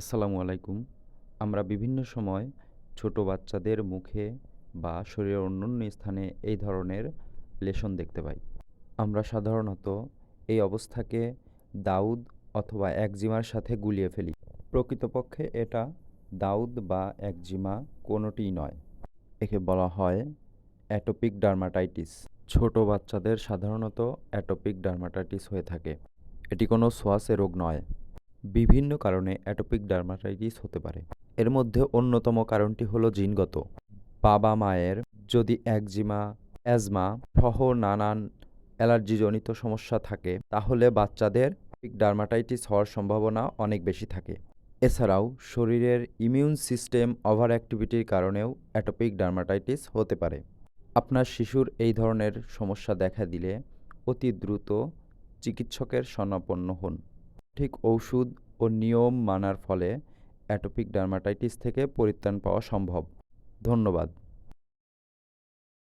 আসসালামু আলাইকুম। আমরা বিভিন্ন সময় ছোট বাচ্চাদের মুখে বা শরীরের অন্যান্য স্থানে এই ধরনের লেশন দেখতে পাই। আমরা সাধারণত এই অবস্থাকে দাউদ অথবা একজিমার সাথে গুলিয়ে ফেলি। প্রকৃতপক্ষে এটা দাউদ বা একজিমা কোনোটিই নয়। একে বলা হয় অ্যাটোপিক ডার্মাটাইটিস। ছোট বাচ্চাদের সাধারণত অ্যাটোপিক ডার্মাটাইটিস হয়ে থাকে। এটি কোনো ছোঁয়াচে রোগ নয়। বিভিন্ন কারণে অ্যাটোপিক ডার্মাটাইটিস হতে পারে। এর মধ্যে অন্যতম কারণটি হলো জিনগত। বাবা-মায়ের যদি একজিমা, অ্যাজমা সহ নানান অ্যালার্জিজনিত সমস্যা থাকে, তাহলে বাচ্চাদের অ্যাটোপিক ডার্মাটাইটিস হওয়ার সম্ভাবনা অনেক বেশি থাকে। এছাড়াও শরীরের ইমিউন সিস্টেম ওভার অ্যাক্টিভিটির কারণেও অ্যাটোপিক ডার্মাটাইটিস হতে পারে। আপনার শিশুর এই ধরনের সমস্যা দেখা দিলে অতি দ্রুত চিকিৎসকের শরণাপন্ন হন। সঠিক ঔষধ ও নিয়ম মানার ফলে অ্যাটোপিক ডার্মাটাইটিস থেকে পরিত্রাণ পাওয়া সম্ভব। ধন্যবাদ।